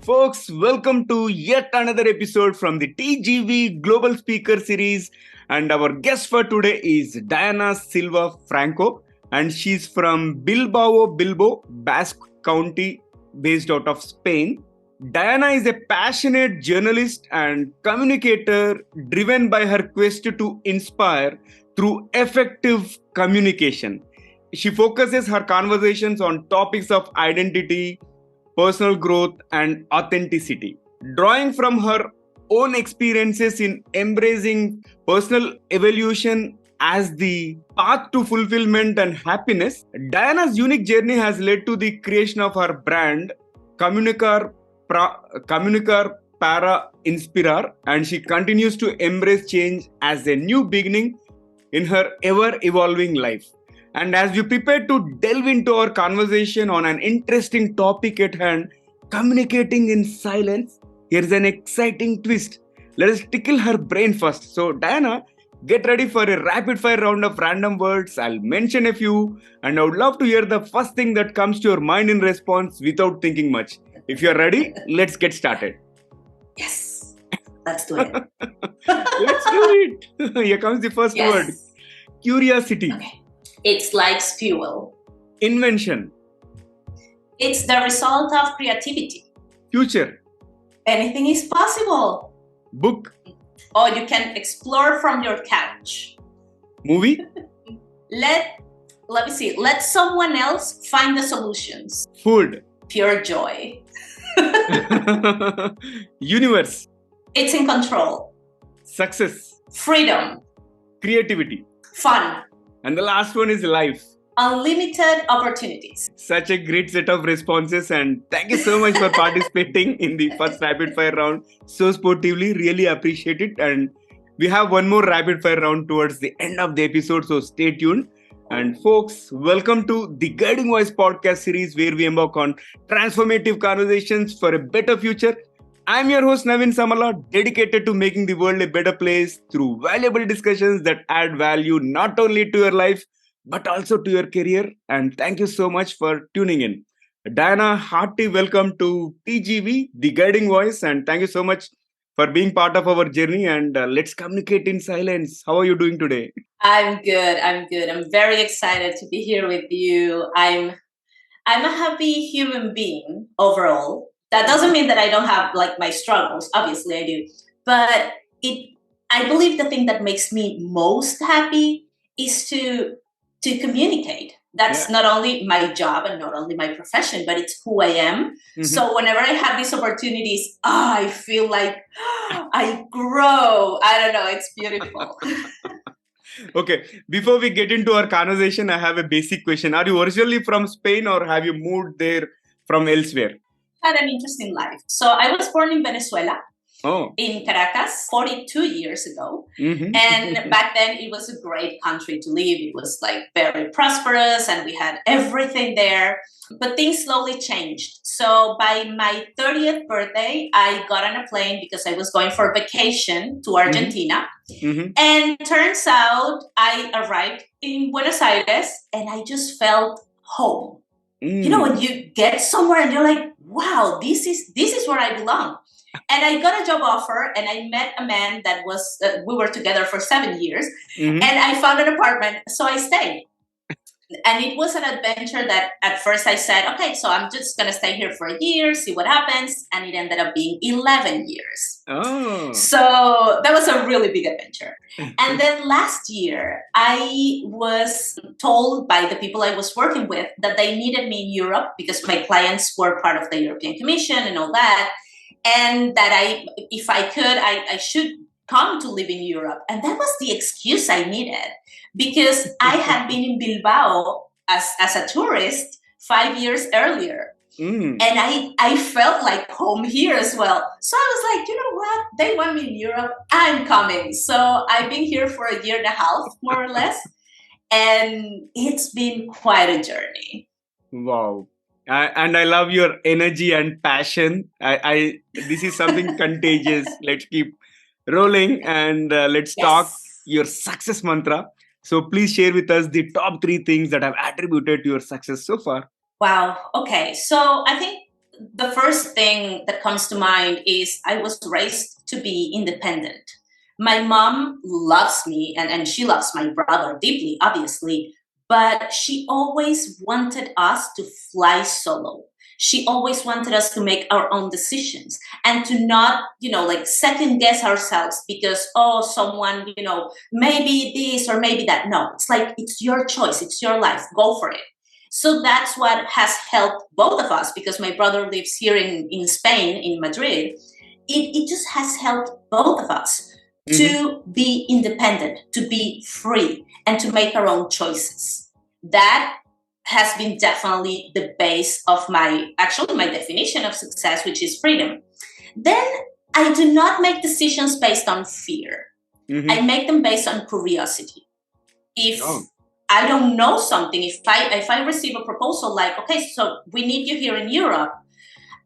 Folks, welcome to yet another episode from the TGV Global Speaker Series. And our guest for today is Diana Silva Franco, and she's from Bilbao, Basque County, based out of Spain. Diana is a passionate journalist and communicator driven by her quest to inspire through effective communication. She focuses her conversations on topics of identity, personal growth, and authenticity. Drawing from her own experiences in embracing personal evolution as the path to fulfillment and happiness, Diana's unique journey has led to the creation of her brand, Communicar Para Inspirar, and she continues to embrace change as a new beginning in her ever-evolving life. And as we prepare to delve into our conversation on an interesting topic at hand, communicating in silence, here's an exciting twist. Let us tickle her brain first. So, Diana, get ready for a rapid fire round of random words. I'll mention a few, and I would love to hear the first thing that comes to your mind in response without thinking much. If you're ready, let's get started. Yes, let's do it. Let's do it. Here comes the first word. Curiosity. Okay. It's like fuel. Invention. It's the result of creativity. Future. Anything is possible. Book. Or you can explore from your couch. Movie. Let me see. Let someone else find the solutions. Food. Pure joy. Universe. It's in control. Success. Freedom. Creativity. Fun. And the last one is life. Unlimited opportunities. Such a great set of responses, and thank you so much for participating in the first rapid fire round so sportively. Really appreciate it. And we have one more rapid fire round towards the end of the episode, so stay tuned. And folks, welcome to the Guiding Voice podcast series, where we embark on transformative conversations for a better future. I'm your host Naveen Samala, dedicated to making the world a better place through valuable discussions that add value not only to your life, but also to your career. And thank you so much for tuning in. Diana, hearty welcome to TGV, the Guiding Voice, and thank you so much for being part of our journey. And let's communicate in silence. How are you doing today? I'm good. I'm very excited to be here with you. I'm a happy human being overall. That doesn't mean that I don't have like my struggles. Obviously I do. But I believe the thing that makes me most happy is to communicate. That's not only my job and not only my profession, but it's who I am. Mm-hmm. So whenever I have these opportunities, I feel like I grow. I don't know. It's beautiful. Okay. Before we get into our conversation, I have a basic question. Are you originally from Spain or have you moved there from elsewhere? Had an interesting life. So I was born in Venezuela. Oh. In Caracas 42 years ago. Mm-hmm. And back then it was a great country to live. It was like very prosperous and we had everything there. But things slowly changed. So by my 30th birthday, I got on a plane because I was going for vacation to Argentina. Mm-hmm. And turns out I arrived in Buenos Aires and I just felt home. You know, when you get somewhere and you're like, wow, this is where I belong. And I got a job offer and I met a man that was, we were together for 7 years. Mm-hmm. And I found an apartment, so I stayed. And it was an adventure that at first I said, okay, so I'm just going to stay here for a year, see what happens. And it ended up being 11 years. Oh. So that was a really big adventure. And then last year, I was told by the people I was working with that they needed me in Europe because my clients were part of the European Commission and all that. And that if I could, I should come to live in Europe. And that was the excuse I needed because I had been in Bilbao as a tourist 5 years earlier. And I felt like home here as well. So I was like, you know what? They want me in Europe. I'm coming. So I've been here for a year and a half, more or less. And it's been quite a journey. Wow. And I love your energy and passion. This is something contagious. Let's keep rolling and let's talk your success mantra. So please share with us the top 3 things that have attributed to your success so far. Wow. Okay. So I think the first thing that comes to mind is I was raised to be independent. My mom loves me and she loves my brother deeply, obviously, but she always wanted us to fly solo. She always wanted us to make our own decisions and to not, like second guess ourselves because, oh, someone, maybe this or maybe that. No, it's like, it's your choice. It's your life. Go for it. So that's what has helped both of us, because my brother lives here in Spain, in Madrid. It just has helped both of us to be independent, to be free, and to make our own choices. That has been definitely the base of my definition of success, which is freedom. Then I do not make decisions based on fear. I make them based on curiosity. If I don't know something, if I receive a proposal like, okay, so we need you here in Europe,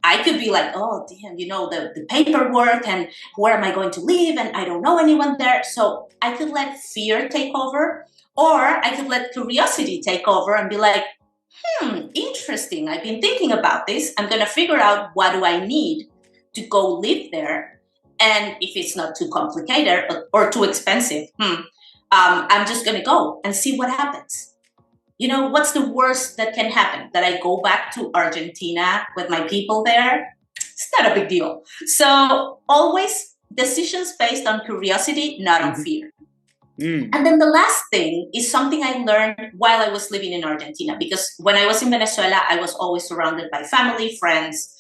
I could be like, oh, damn, the paperwork and where am I going to live? And I don't know anyone there. So I could let fear take over, or I could let curiosity take over and be like, interesting. I've been thinking about this. I'm going to figure out what do I need to go live there. And if it's not too complicated or too expensive, I'm just going to go and see what happens. What's the worst that can happen? That I go back to Argentina with my people there? It's not a big deal. So always decisions based on curiosity, not on fear. And then the last thing is something I learned while I was living in Argentina, because when I was in Venezuela, I was always surrounded by family, friends,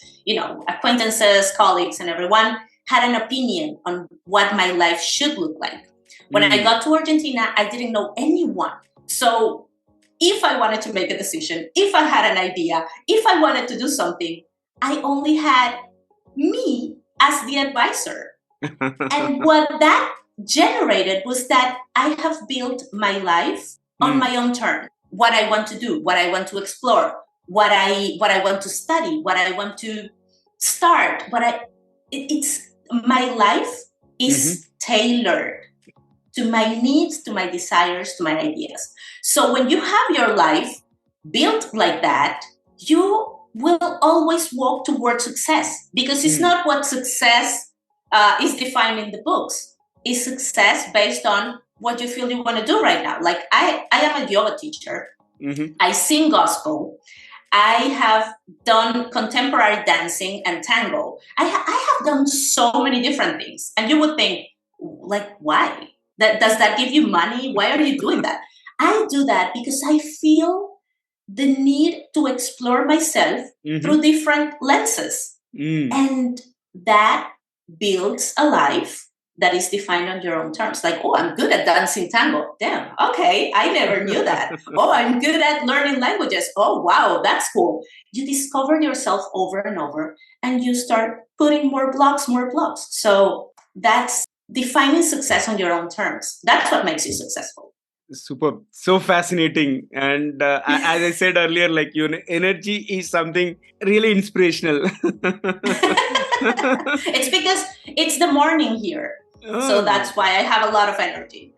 acquaintances, colleagues, and everyone had an opinion on what my life should look like. When I got to Argentina, I didn't know anyone. So if I wanted to make a decision, if I had an idea, if I wanted to do something, I only had me as the advisor. And what that generated was that I have built my life on my own terms. What I want to do, what I want to explore, what I want to study, what I want to start, it's my life is tailored to my needs, to my desires, to my ideas. So when you have your life built like that, you will always walk towards success, because it's not what success is defined in the books. It's success based on what you feel you want to do right now. Like I am a yoga teacher. I sing gospel. I have done contemporary dancing and tango. I have done so many different things. And you would think, like, why? Does that give you money? Why are you doing that? I do that because I feel the need to explore myself through different lenses. And that builds a life that is defined on your own terms. Like, oh, I'm good at dancing tango. Damn, okay, I never knew that. Oh, I'm good at learning languages. Oh, wow, that's cool. You discover yourself over and over, and you start putting more blocks. So that's defining success on your own terms. That's what makes you successful. Super, so fascinating. And as I said earlier, like, energy is something really inspirational. It's because it's the morning here. So that's why I have a lot of energy.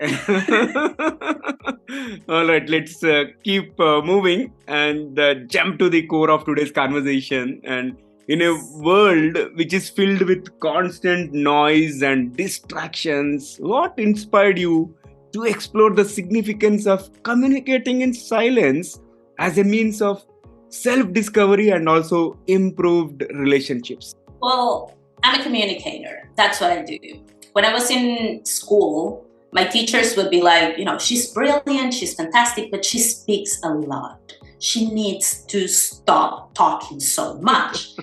All right, let's keep moving and jump to the core of today's conversation. And in a world which is filled with constant noise and distractions, what inspired you to explore the significance of communicating in silence as a means of self-discovery and also improved relationships? Well, I'm a communicator. That's what I do. When I was in school, my teachers would be like, she's brilliant, she's fantastic, but she speaks a lot. She needs to stop talking so much.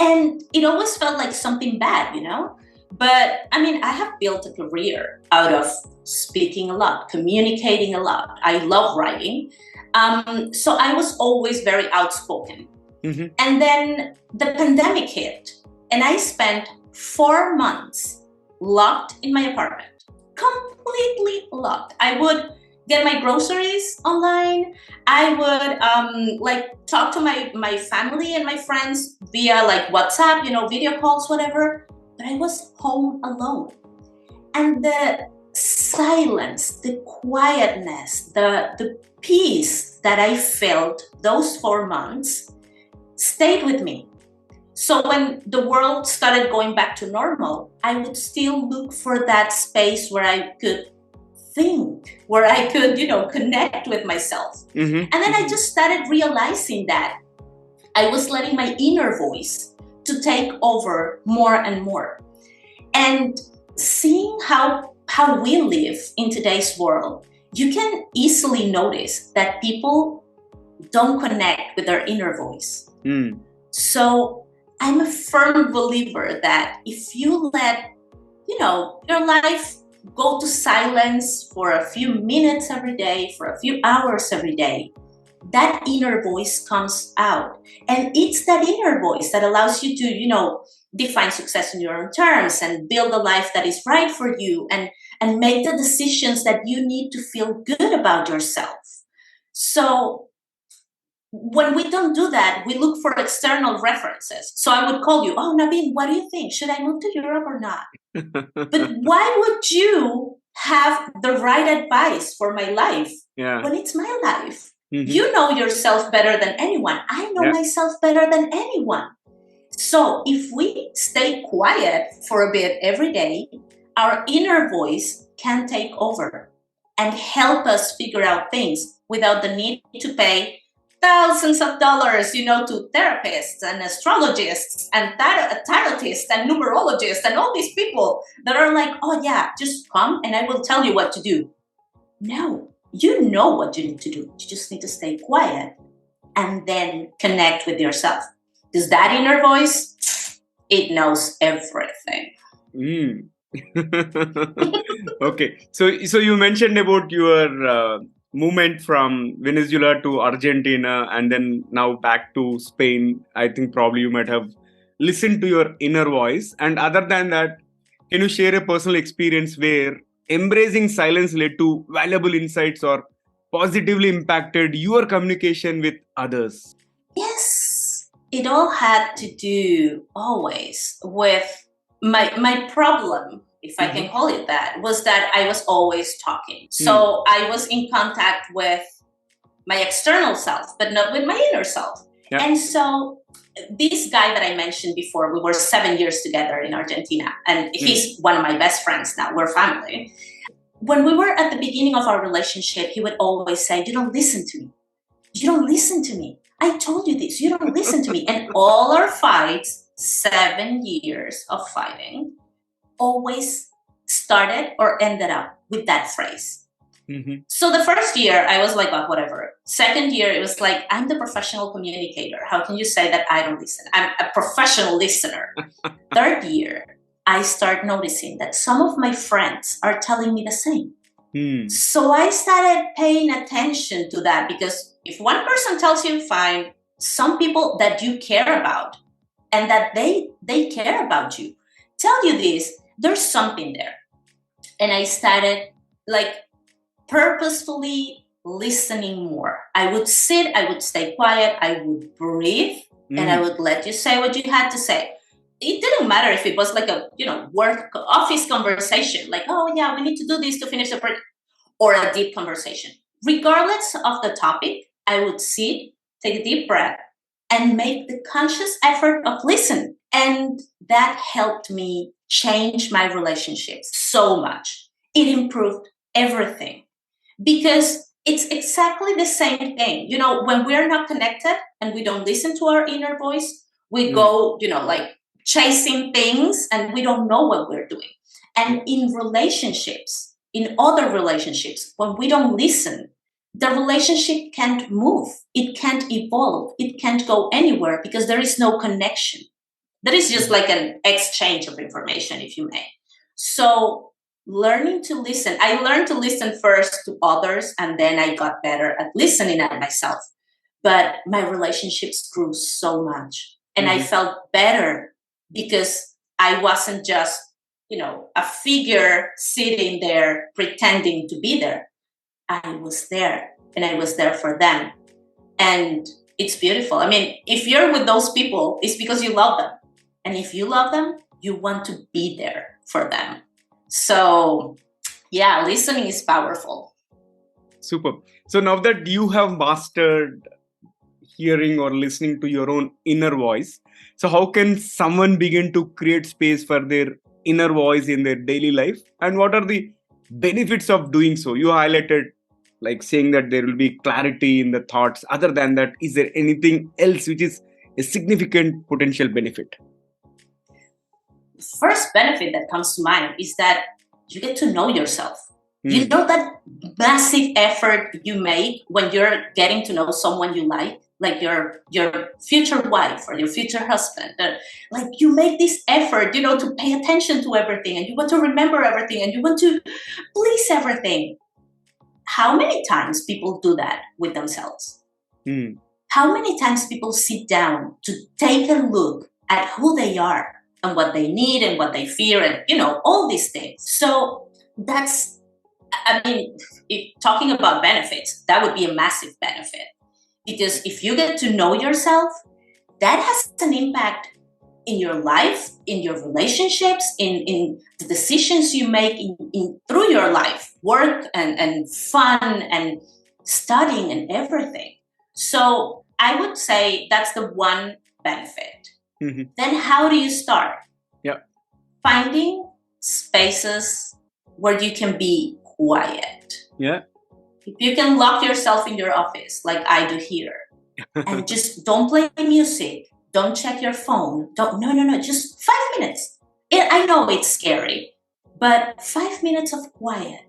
And it always felt like something bad, But I have built a career out of speaking a lot, communicating a lot. I love writing. So I was always very outspoken. And then the pandemic hit, and I spent 4 months locked in my apartment, completely locked. I would get my groceries online. I would talk to my family and my friends via WhatsApp, video calls, whatever. But I was home alone. And the silence, the quietness, the peace that I felt those 4 months stayed with me. So when the world started going back to normal, I would still look for that space where I could think, where I could, connect with myself. And then I just started realizing that I was letting my inner voice to take over more and more. And seeing how we live in today's world, you can easily notice that people don't connect with their inner voice. So I'm a firm believer that if you let, your life go to silence for a few minutes every day, for a few hours every day, that inner voice comes out. And it's that inner voice that allows you to, define success in your own terms and build a life that is right for you and make the decisions that you need to feel good about yourself. So when we don't do that, we look for external references. So I would call you, oh, Naveen, what do you think? Should I move to Europe or not? But why would you have the right advice for my life when it's my life? You know yourself better than anyone. I know myself better than anyone. So if we stay quiet for a bit every day, our inner voice can take over and help us figure out things without the need to pay thousands of dollars, to therapists and astrologists and tarotists and numerologists and all these people that are like, oh yeah, just come and I will tell you what to do. No, you know what you need to do. You just need to stay quiet and then connect with yourself. Because that inner voice, it knows everything. Okay. So you mentioned about your movement from Venezuela to Argentina and then now back to Spain. I think probably you might have listened to your inner voice. And other than that, can you share a personal experience where embracing silence led to valuable insights or positively impacted your communication with others? Yes, it all had to do always with my problem, if I can call it that, was that I was always talking. So I was in contact with my external self, but not with my inner self. And so this guy that I mentioned before, we were 7 years together in Argentina, and he's one of my best friends now. We're family. When we were at the beginning of our relationship, he would always say, you don't listen to me. You don't listen to me. I told you this. You don't listen to me. And all our fights, 7 years of fighting, always started or ended up with that phrase. So the first year, I was like, oh, whatever. Second year, it was like, I'm the professional communicator. How can you say that I don't listen? I'm a professional listener. Third year, I start noticing that some of my friends are telling me the same. So I started paying attention to that, because if one person tells you, fine, some people that you care about and that they care about you tell you this, there's something there. And I started purposefully listening more. I would sit, I would stay quiet, I would breathe, and I would let you say what you had to say. It didn't matter if it was like a, work office conversation, like, oh yeah, we need to do this to finish the project, or a deep conversation. Regardless of the topic, I would sit, take a deep breath, and make the conscious effort of listening. And that helped me change my relationships so much. It improved everything, because it's exactly the same thing. When we're not connected and we don't listen to our inner voice, we go, chasing things and we don't know what we're doing. And in relationships, in other relationships, when we don't listen, the relationship can't move. It can't evolve. It can't go anywhere, because there is no connection. There is just like an exchange of information, if you may. So learning to listen, I learned to listen first to others, and then I got better at listening at myself. But my relationships grew so much, and I felt better, because I wasn't just, a figure sitting there pretending to be there. I was there, and I was there for them. And it's beautiful. I mean, if you're with those people, it's because you love them. And if you love them, you want to be there for them. So, yeah, listening is powerful. Super. So now that you have mastered hearing or listening to your own inner voice, So how can someone begin to create space for their inner voice in their daily life? And what are the benefits of doing so? You highlighted like saying that there will be clarity in the thoughts. Other than that, is there anything else which is a significant potential benefit? First benefit that comes to mind is that you get to know yourself. You know that massive effort you make when you're getting to know someone you like your future wife or your future husband. Like you make this effort, to pay attention to everything, and you want to remember everything, and you want to please everything. How many times people do that with themselves? How many times people sit down to take a look at who they are and what they need and what they fear and, all these things. So that's, if talking about benefits, that would be a massive benefit. Because if you get to know yourself, that has an impact in your life, in your relationships, in the decisions you make in through your life, work and fun and studying and everything. So I would say that's the one benefit. Then how do you start? Finding spaces where you can be quiet. If you can lock yourself in your office like I do here and just don't play music, don't check your phone, no, just 5 minutes. I know it's scary, but 5 minutes of quiet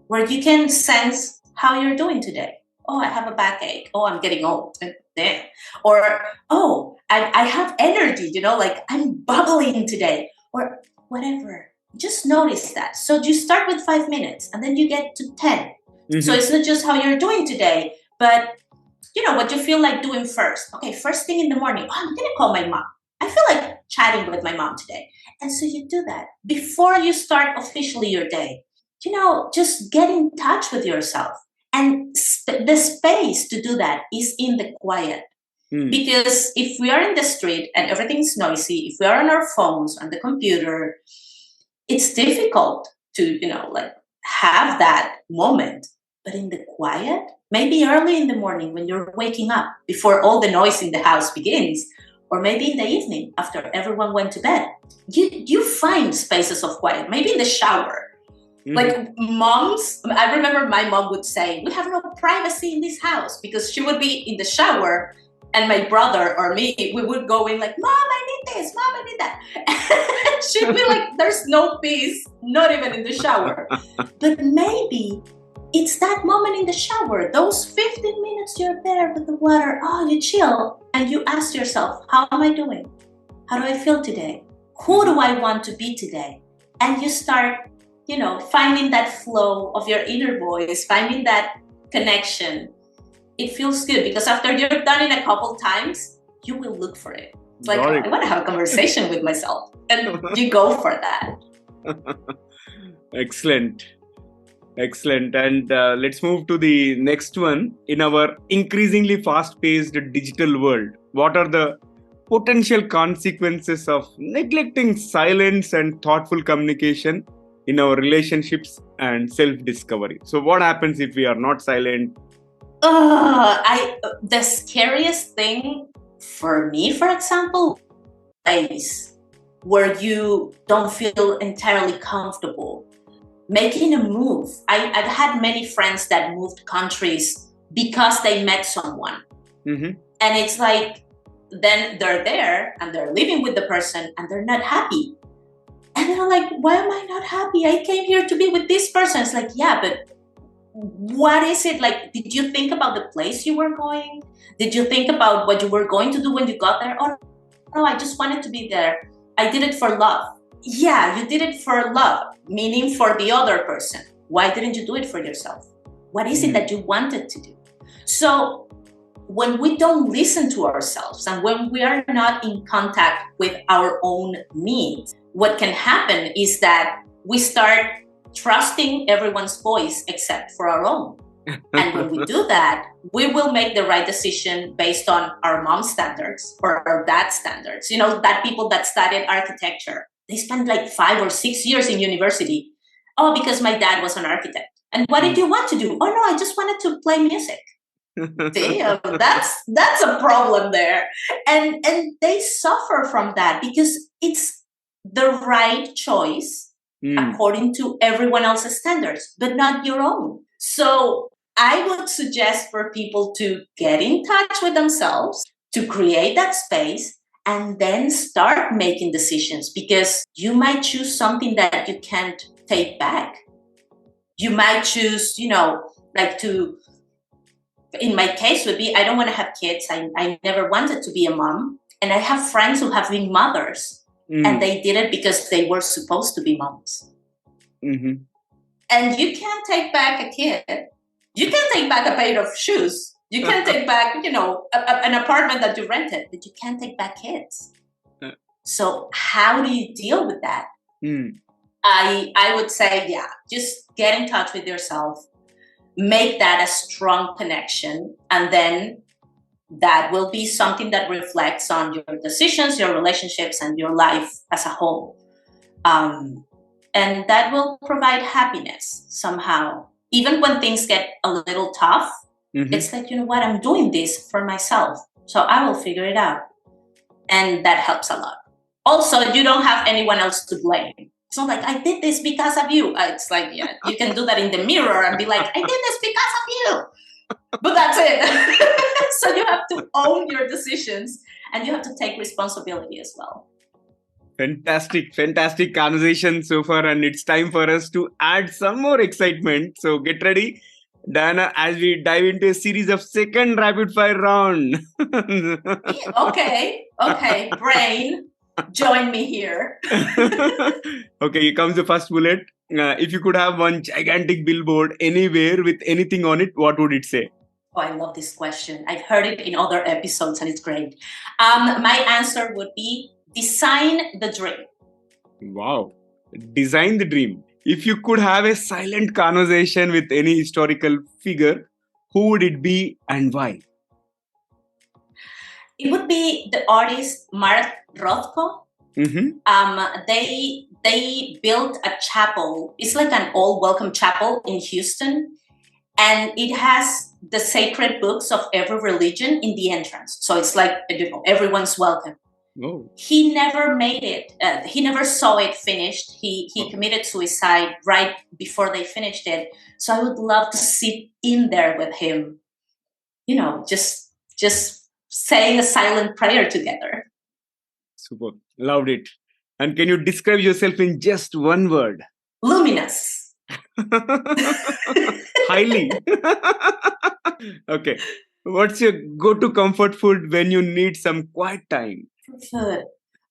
where you can sense how you're doing today. Oh, I have a backache. Oh, I'm getting old. Damn. Or, oh, I have energy, like I'm bubbling today or whatever. Just notice that. So you start with 5 minutes and then you get to 10. So it's not just how you're doing today, but what you feel like doing first. Okay, first thing in the morning, I'm going to call my mom. I feel like chatting with my mom today. And so you do that before you start officially your day. Just get in touch with yourself. And the space to do that is in the quiet. Because if we are in the street and everything's noisy, if we are on our phones, on the computer, it's difficult to, have that moment. But in the quiet, maybe early in the morning when you're waking up before all the noise in the house begins, or maybe in the evening after everyone went to bed, you find spaces of quiet, maybe in the shower. Like moms, I remember my mom would say, we have no privacy in this house, because she would be in the shower and my brother or me, we would go in like, Mom, I need this, Mom, I need that. She'd be like, there's no peace, not even in the shower. But maybe it's that moment in the shower, those 15 minutes you're there with the water, you chill, and you ask yourself, how am I doing? How do I feel today? Who do I want to be today? And you start, finding that flow of your inner voice, finding that connection. It feels good because after you're done it a couple times, you will look for it. It's like, I want to have a conversation with myself. And you go for that. Excellent. And let's move to the next one. In our increasingly fast-paced digital world, what are the potential consequences of neglecting silence and thoughtful communication in our relationships and self-discovery? So what happens if we are not silent? The scariest thing for me, for example, is where you don't feel entirely comfortable making a move. I've had many friends that moved countries because they met someone. And it's like, then they're there and they're living with the person and they're not happy. And they're like, why am I not happy? I came here to be with this person. It's like, yeah, but what is it? Like, did you think about the place you were going? Did you think about what you were going to do when you got there? Oh, no, I just wanted to be there. I did it for love. Yeah, you did it for love, meaning for the other person. Why didn't you do it for yourself? What is it that you wanted to do? So when we don't listen to ourselves and when we are not in contact with our own needs, what can happen is that we start trusting everyone's voice except for our own. And when we do that, we will make the right decision based on our mom's standards or our dad's standards. That people that studied architecture, they spent like 5 or 6 years in university. Oh, because my dad was an architect. And what did you want to do? Oh, no, I just wanted to play music. Damn, that's a problem there. And they suffer from that because it's the right choice according to everyone else's standards, but not your own. So I would suggest for people to get in touch with themselves, to create that space, and then start making decisions, because you might choose something that you can't take back. You might choose, like to, in my case would be, I don't want to have kids. I never wanted to be a mom. And I have friends who have been mothers and they did it because they were supposed to be moms. Mm-hmm. And you can't take back a kid. You can't take back a pair of shoes. You can't take back, an apartment that you rented, but you can't take back kids. So how do you deal with that? I would say, just get in touch with yourself, make that a strong connection, and then that will be something that reflects on your decisions, your relationships, and your life as a whole. And that will provide happiness somehow. Even when things get a little tough, it's like, you know what, I'm doing this for myself, so I will figure it out. And that helps a lot. Also, you don't have anyone else to blame. It's not like, I did this because of you. It's like, you can do that in the mirror and be like, I did this because of you. But that's it. So you have to own your decisions and you have to take responsibility as well. Fantastic conversation so far. And it's time for us to add some more excitement. So get ready, Diana, as we dive into a series of second rapid fire round. Okay, brain. Join me here. Okay, here comes the first bullet. If you could have one gigantic billboard anywhere with anything on it, what would it say? Oh, I love this question. I've heard it in other episodes and it's great. My answer would be design the dream. Wow. Design the dream. If you could have a silent conversation with any historical figure, who would it be and why? It would be the artist Mark Rothko. They built a chapel. It's like an all welcome chapel in Houston, and it has the sacred books of every religion in the entrance. So it's like, everyone's welcome. Oh. He never made it. He never saw it finished. He committed suicide right before they finished it. So I would love to sit in there with him. Just saying a silent prayer together. Super. Loved it. And can you describe yourself in just one word? Luminous. Highly. Okay. What's your go-to comfort food when you need some quiet time? Food.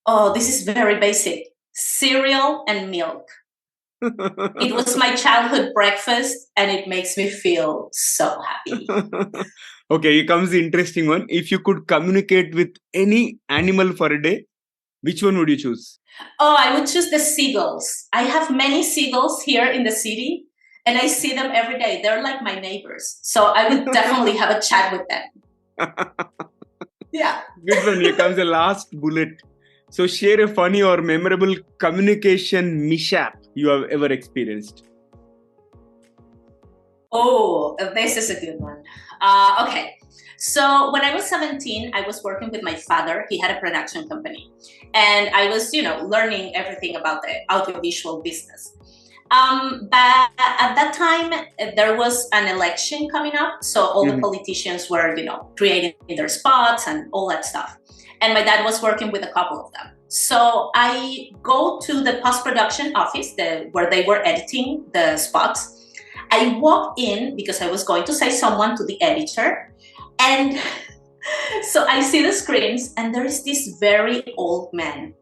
Oh, this is very basic. Cereal and milk. It was my childhood breakfast and it makes me feel so happy. Okay, here comes the interesting one. If you could communicate with any animal for a day, which one would you choose? Oh, I would choose the seagulls. I have many seagulls here in the city and I see them every day. They're like my neighbors. So I would definitely have a chat with them. Yeah. Good one. Here comes the last bullet. So share a funny or memorable communication mishap you have ever experienced. Oh, this is a good one. Okay. So when I was 17, I was working with my father. He had a production company. And I was, learning everything about the audiovisual business. But at that time, there was an election coming up. So all the politicians were, creating their spots and all that stuff. And my dad was working with a couple of them. So I go to the post-production office where they were editing the spots. I walk in because I was going to say someone to the editor. And so I see the screens and there is this very old man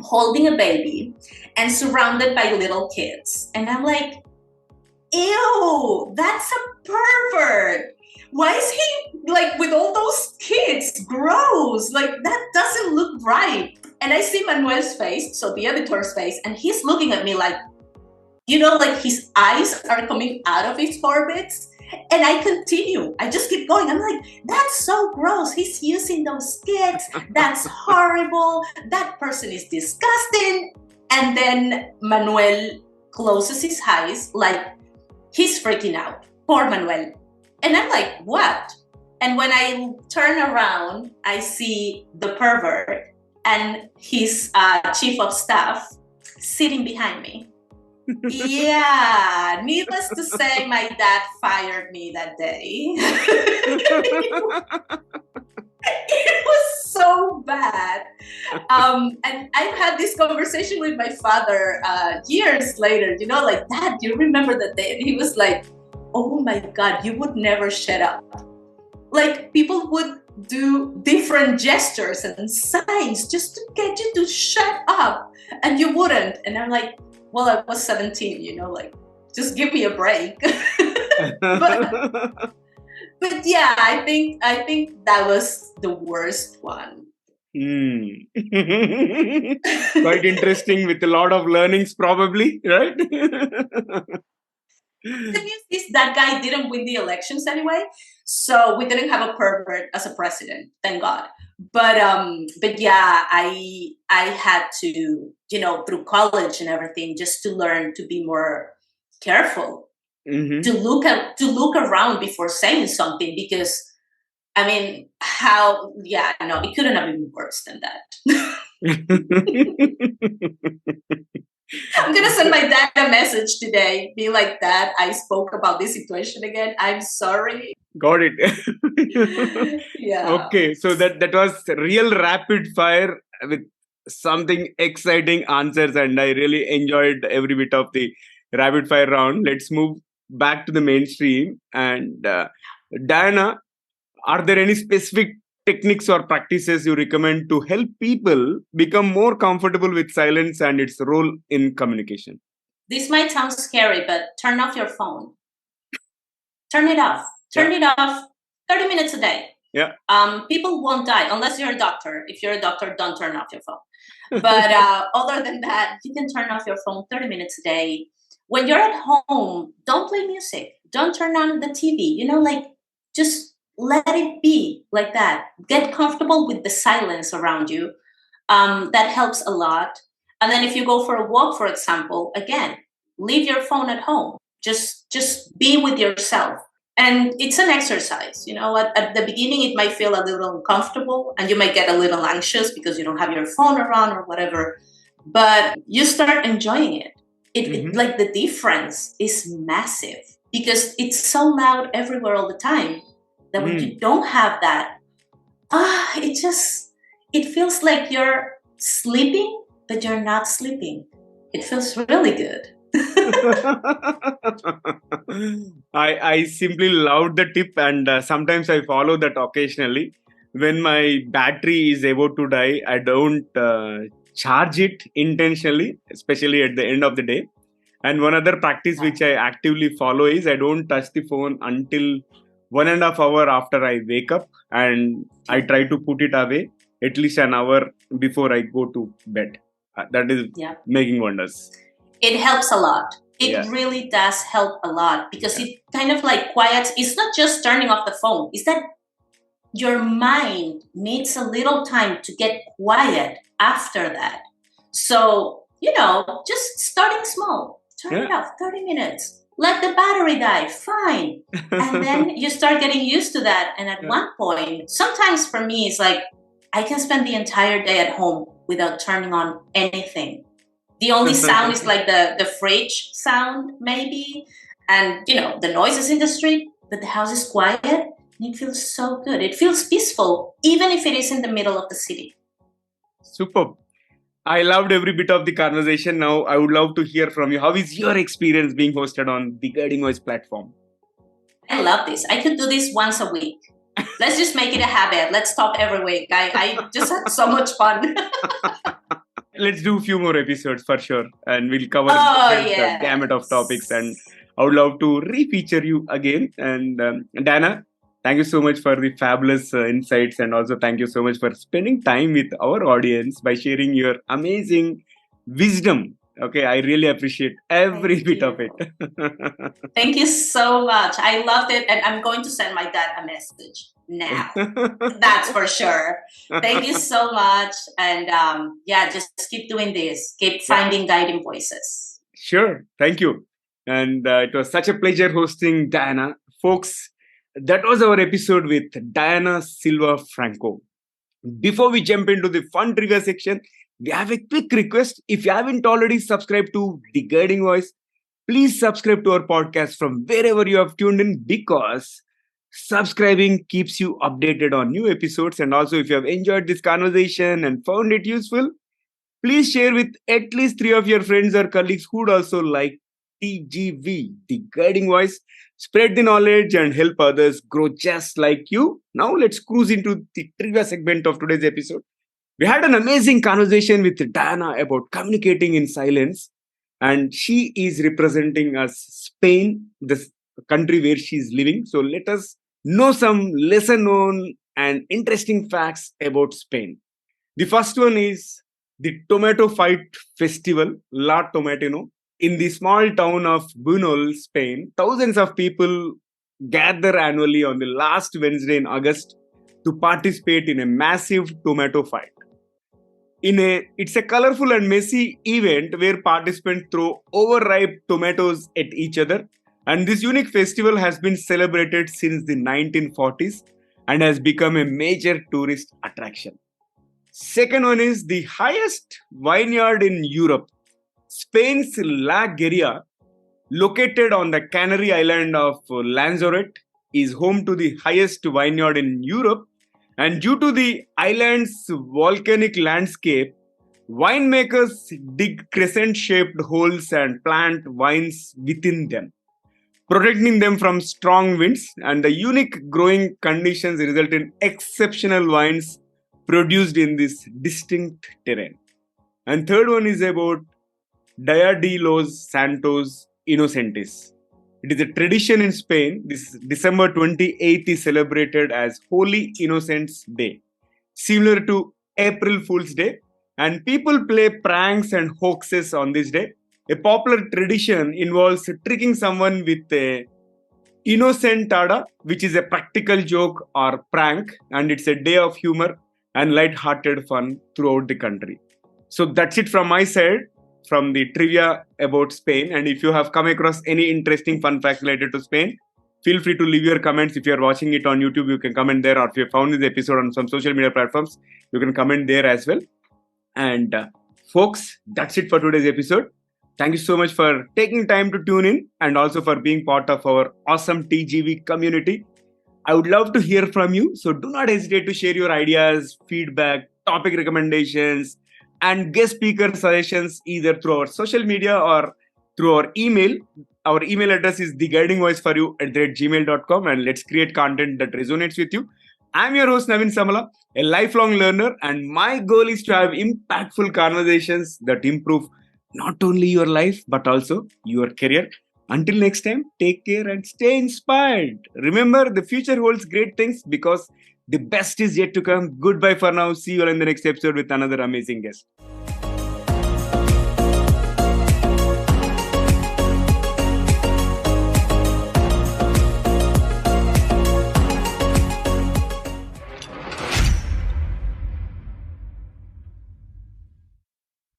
holding a baby and surrounded by little kids. And I'm like, ew, that's a pervert. Why is he with all those kids? Gross. That doesn't look right. And I see Manuel's face, so the editor's face, and he's looking at me his eyes are coming out of his orbits. And I continue. I just keep going. I'm like, that's so gross. He's using those kids. That's horrible. That person is disgusting. And then Manuel closes his eyes like he's freaking out. Poor Manuel. And I'm like, what? And when I turn around, I see the pervert and his chief of staff sitting behind me. Yeah, needless to say, my dad fired me that day. It was so bad. And I've had this conversation with my father years later, like, Dad, do you remember that day? And he was like, oh my God, you would never shut up. Like, people would do different gestures and signs just to get you to shut up, and you wouldn't. And I'm like, well, I was 17, like, just give me a break. But yeah, I think that was the worst one. Quite interesting, with a lot of learnings, probably, right? The news is that guy didn't win the elections anyway, so we didn't have a pervert as a president, thank God. But yeah, I had to, through college and everything, just to learn to be more careful, to look around before saying something, because I mean, it couldn't have been worse than that. I'm gonna send my dad a message today, be like, Dad, I spoke about this situation again. I'm sorry. Got it. Yeah. Okay, so that was real rapid fire with something exciting answers, and I really enjoyed every bit of the rapid fire round. Let's move back to the mainstream. And Diana, are there any specific techniques or practices you recommend to help people become more comfortable with silence and its role in communication? This might sound scary, but turn off your phone. Turn it off. Turn it off 30 minutes a day. Yeah. People won't die unless you're a doctor. If you're a doctor, don't turn off your phone. But other than that, you can turn off your phone 30 minutes a day. When you're at home, don't play music. Don't turn on the TV. Like, just let it be like that. Get comfortable with the silence around you. That helps a lot. And then if you go for a walk, for example, again, leave your phone at home. Just be with yourself. And it's an exercise. At the beginning, it might feel a little uncomfortable and you might get a little anxious because you don't have your phone around or whatever. But you start enjoying it. It like, the difference is massive because it's so loud everywhere all the time that when you don't have that, it feels like you're sleeping, but you're not sleeping. It feels really good. I simply love the tip, and sometimes I follow that occasionally. When my battery is about to die, I don't charge it intentionally, especially at the end of the day. And one other practice which I actively follow is I don't touch the phone until 1.5 hours after I wake up, and I try to put it away at least an hour before I go to bed. That is making wonders. It helps a lot. It really does help a lot because it kind of like quiets. It's not just turning off the phone. It's that your mind needs a little time to get quiet after that. So, just starting small. Turn it off 30 minutes. Let the battery die. Fine. And then you start getting used to that. And at one point, sometimes for me, it's like I can spend the entire day at home without turning on anything. The only sound is like the fridge sound, maybe, and the noises in the street, but the house is quiet and it feels so good. It feels peaceful, even if it is in the middle of the city. Superb. I loved every bit of the conversation. Now, I would love to hear from you. How is your experience being hosted on the Guiding Voice platform? I love this. I could do this once a week. Let's just make it a habit. Let's talk every week. I just had so much fun. Let's do a few more episodes for sure. And we'll cover the gamut of topics. And I would love to re-feature you again. And Diana, thank you so much for the fabulous insights. And also thank you so much for spending time with our audience by sharing your amazing wisdom. Okay, I really appreciate every bit of it. Thank you so much. I loved it. And I'm going to send my dad a message now. That's for sure. Thank you so much. And just keep doing this. Keep finding guiding voices. Sure. Thank you. And it was such a pleasure hosting Diana. Folks, that was our episode with Diana Silva Franco. Before we jump into the fun trivia section, we have a quick request. If you haven't already subscribed to The Guiding Voice, please subscribe to our podcast from wherever you have tuned in, because subscribing keeps you updated on new episodes. And also, if you have enjoyed this conversation and found it useful, please share with at least three of your friends or colleagues who would also like TGV, The Guiding Voice. Spread the knowledge and help others grow just like you. Now, let's cruise into the trivia segment of today's episode. We had an amazing conversation with Diana about communicating in silence, and she is representing us Spain, the country where she is living. So, let us know some lesser known and interesting facts about Spain. The first one is the Tomato Fight Festival, La Tomatino. In the small town of Bunol, Spain, thousands of people gather annually on the last Wednesday in August to participate in a massive tomato fight. It's a colorful and messy event where participants throw overripe tomatoes at each other. And this unique festival has been celebrated since the 1940s and has become a major tourist attraction. Second one is the highest vineyard in Europe. Spain's La Gueria, located on the Canary island of Lanzarote, is home to the highest vineyard in Europe. And due to the island's volcanic landscape, winemakers dig crescent shaped holes and plant vines within them, protecting them from strong winds. And the unique growing conditions result in exceptional wines produced in this distinct terrain. And third one is about Dia de los Santos Inocentes. It is a tradition in Spain. This December 28th is celebrated as Holy Innocents Day, similar to April Fool's Day. And people play pranks and hoaxes on this day. A popular tradition involves tricking someone with a innocentada, which is a practical joke or prank, and it's a day of humor and light-hearted fun throughout the country. So that's it from my side, from the trivia about Spain. And if you have come across any interesting fun facts related to Spain, feel free to leave your comments. If you are watching it on YouTube, you can comment there, or if you found this episode on some social media platforms, you can comment there as well. And folks, that's it for today's episode. Thank you so much for taking time to tune in and also for being part of our awesome TGV community. I would love to hear from you. So do not hesitate to share your ideas, feedback, topic recommendations, and guest speaker suggestions either through our social media or through our email. Our email address is theguidingvoiceforyou@gmail.com, and let's create content that resonates with you. I'm your host Naveen Samala, a lifelong learner, and my goal is to have impactful conversations that improve not only your life but also your career. Until next time, take care and stay inspired. Remember, the future holds great things because the best is yet to come. Goodbye for now. See you all in the next episode with another amazing guest.